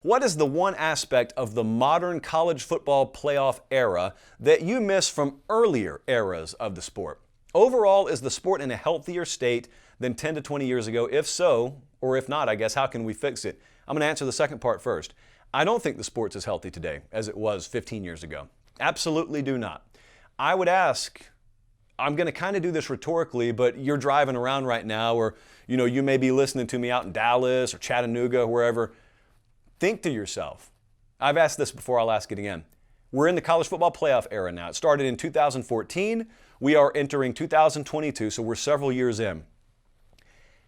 What is the one aspect of the modern college football playoff era that you miss from earlier eras of the sport? Overall, is the sport in a healthier state than 10 to 20 years ago? If so, or if not, I guess, how can we fix it? I'm going to answer the second part first. I don't think the sport's as healthy today as it was 15 years ago. Absolutely do not. I would ask, I'm going to kind of do this rhetorically, but you're driving around right now, or you may be listening to me out in Dallas or Chattanooga, wherever. Think to yourself, I've asked this before, I'll ask it again. We're in the college football playoff era now. It started in 2014. We are entering 2022, so we're several years in.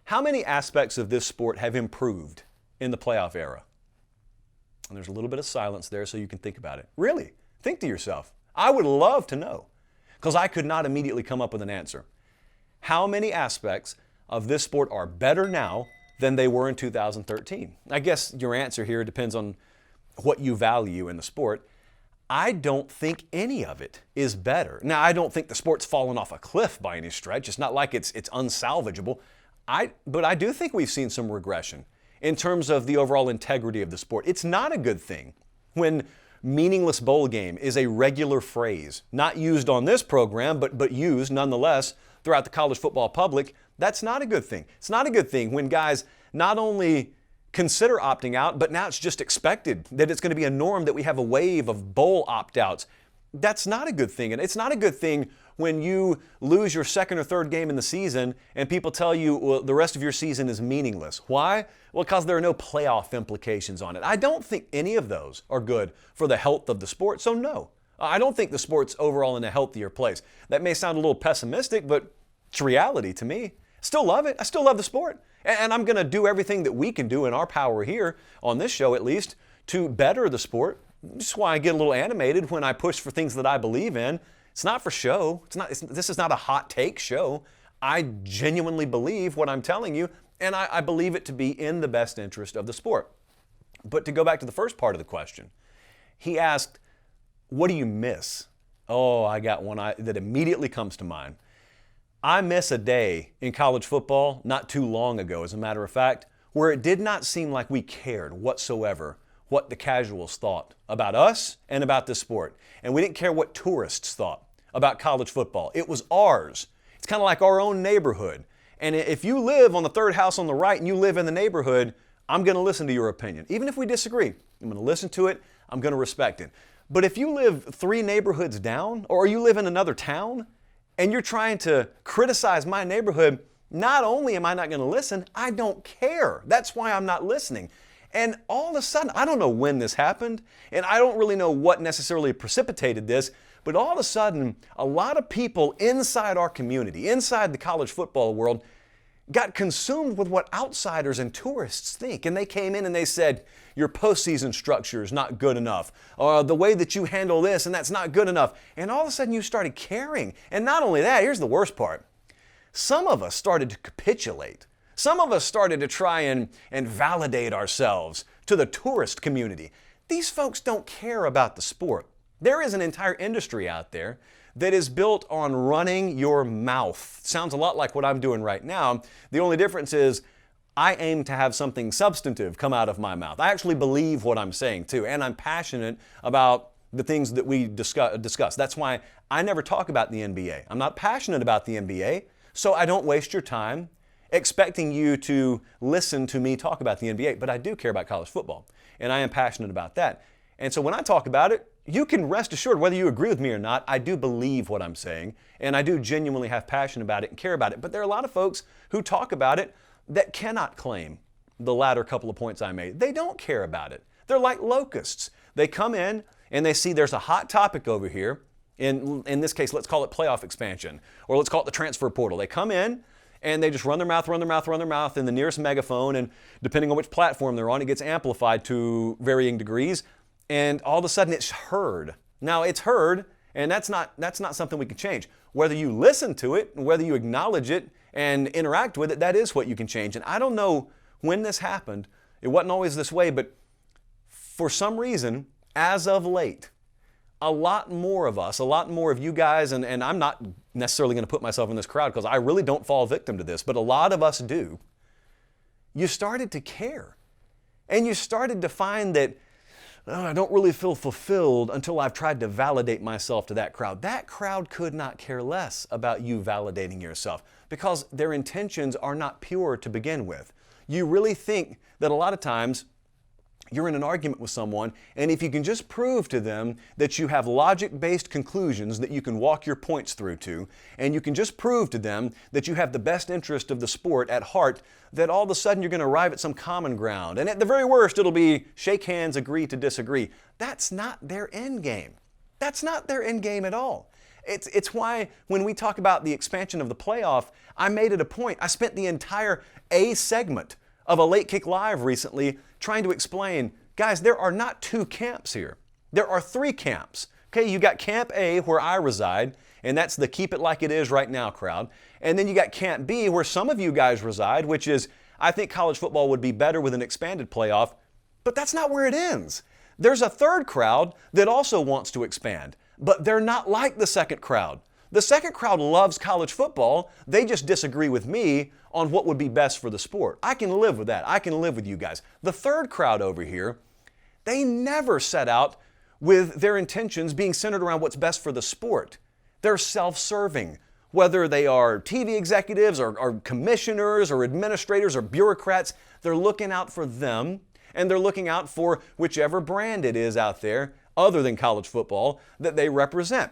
How many aspects of this sport have improved in the playoff era? And there's a little bit of silence there so you can think about it. Really, think to yourself. I would love to know, because I could not immediately come up with an answer. How many aspects of this sport are better now than they were in 2013? I guess your answer here depends on what you value in the sport. I don't think any of it is better. Now, I don't think the sport's fallen off a cliff by any stretch. It's not like it's unsalvageable. But I do think we've seen some regression in terms of the overall integrity of the sport. It's not a good thing when meaningless bowl game is a regular phrase, not used on this program, but used nonetheless throughout the college football public. That's not a good thing. It's not a good thing when guys not only consider opting out, but now it's just expected that it's going to be a norm that we have a wave of bowl opt-outs. That's not a good thing. And it's not a good thing when you lose your second or third game in the season and people tell you, well, the rest of your season is meaningless. Why? Well, because there are no playoff implications on it. I don't think any of those are good for the health of the sport. So no, I don't think the sport's overall in a healthier place. That may sound a little pessimistic, but it's reality to me. Still love it. I still love the sport. And I'm going to do everything that we can do in our power here, on this show at least, to better the sport. That's why I get a little animated when I push for things that I believe in. It's not for show. This is not a hot take show. I genuinely believe what I'm telling you, and I believe it to be in the best interest of the sport. But to go back to the first part of the question, he asked, what do you miss? Oh, I got one that immediately comes to mind. I miss a day in college football not too long ago, as a matter of fact, where it did not seem like we cared whatsoever what the casuals thought about us and about this sport. And we didn't care what tourists thought about college football. It was ours. It's kind of like our own neighborhood. And if you live on the third house on the right and you live in the neighborhood, I'm going to listen to your opinion. Even if we disagree, I'm going to listen to it. I'm going to respect it. But if you live 3 neighborhoods down, or you live in another town, and you're trying to criticize my neighborhood, not only am I not going to listen, I don't care. That's why I'm not listening. And all of a sudden, I don't know when this happened, and I don't really know what necessarily precipitated this, but all of a sudden, a lot of people inside our community, inside the college football world, got consumed with what outsiders and tourists think. And they came in and they said, your postseason structure is not good enough. Or the way that you handle this, and that's not good enough. And all of a sudden you started caring. And not only that, here's the worst part. Some of us started to capitulate. Some of us started to try and validate ourselves to the tourist community. These folks don't care about the sport. There is an entire industry out there that is built on running your mouth. Sounds a lot like what I'm doing right now. The only difference is I aim to have something substantive come out of my mouth. I actually believe what I'm saying too, and I'm passionate about the things that we discuss. That's why I never talk about the NBA. I'm not passionate about the NBA, so I don't waste your time expecting you to listen to me talk about the NBA, but I do care about college football, and I am passionate about that. And so when I talk about it, you can rest assured, whether you agree with me or not, I do believe what I'm saying, and I do genuinely have passion about it and care about it. But there are a lot of folks who talk about it that cannot claim the latter couple of points I made. They don't care about it. They're like locusts. They come in and they see there's a hot topic over here. In this case, let's call it playoff expansion, or let's call it the transfer portal. They come in and they just run their mouth in the nearest megaphone, and depending on which platform they're on, it gets amplified to varying degrees. And all of a sudden it's heard. Now it's heard, and that's not something we can change. Whether you listen to it, whether you acknowledge it and interact with it, that is what you can change. And I don't know when this happened. It wasn't always this way, but for some reason, as of late, a lot more of us, a lot more of you guys, and I'm not necessarily going to put myself in this crowd because I really don't fall victim to this, but a lot of us do. You started to care. And you started to find that, "Oh, I don't really feel fulfilled until I've tried to validate myself to that crowd." That crowd could not care less about you validating yourself because their intentions are not pure to begin with. You really think that a lot of times you're in an argument with someone, and if you can just prove to them that you have logic-based conclusions that you can walk your points through to, and you can just prove to them that you have the best interest of the sport at heart, that all of a sudden you're going to arrive at some common ground. And at the very worst, it'll be shake hands, agree to disagree. That's not their end game. That's not their end game at all. It's why when we talk about the expansion of the playoff, I made it a point. I spent the entire A segment of a Late Kick Live recently trying to explain, guys, there are not two camps here. There are three camps. Okay, you got Camp A where I reside, and that's the keep it like it is right now crowd. And then you got Camp B where some of you guys reside, which is, I think college football would be better with an expanded playoff, but that's not where it ends. There's a third crowd that also wants to expand, but they're not like the second crowd. The second crowd loves college football. They just disagree with me on what would be best for the sport. I can live with that. I can live with you guys. The third crowd over here, they never set out with their intentions being centered around what's best for the sport. They're self-serving. Whether they are TV executives or commissioners or administrators or bureaucrats, they're looking out for them, and they're looking out for whichever brand it is out there, other than college football, that they represent.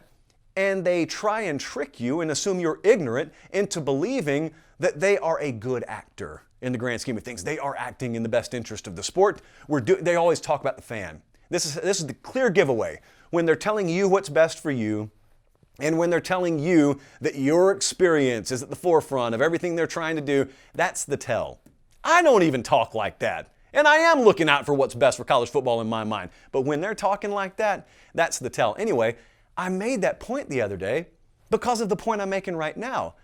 And they try and trick you and assume you're ignorant into believing that they are a good actor in the grand scheme of things. They are acting in the best interest of the sport. They always talk about the fan. This is the clear giveaway. When they're telling you what's best for you, and when they're telling you that your experience is at the forefront of everything they're trying to do, that's the tell. I don't even talk like that. And I am looking out for what's best for college football in my mind. But when they're talking like that, that's the tell. Anyway, I made that point the other day because of the point I'm making right now.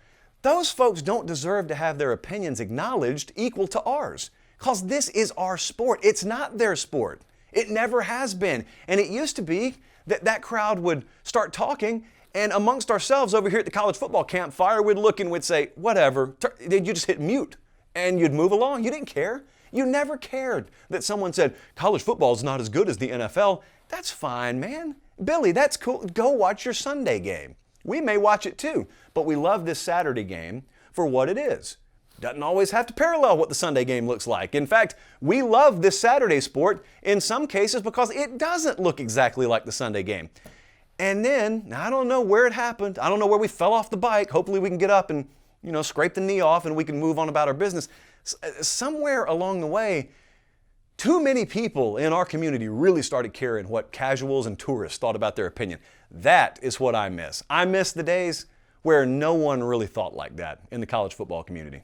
Those folks don't deserve to have their opinions acknowledged equal to ours, because this is our sport. It's not their sport. It never has been. And it used to be that crowd would start talking, and amongst ourselves over here at the college football campfire, we'd look and we'd say, whatever, you just hit mute, and you'd move along. You didn't care. You never cared that someone said, college football is not as good as the NFL. That's fine, man. Billy, that's cool. Go watch your Sunday game. We may watch it too, but we love this Saturday game for what it is. Doesn't always have to parallel what the Sunday game looks like. In fact, we love this Saturday sport in some cases because it doesn't look exactly like the Sunday game. And then, I don't know where it happened. I don't know where we fell off the bike. Hopefully we can get up and, scrape the knee off and we can move on about our business. Somewhere along the way, too many people in our community really started caring what casuals and tourists thought about their opinion. That is what I miss. I miss the days where no one really thought like that in the college football community.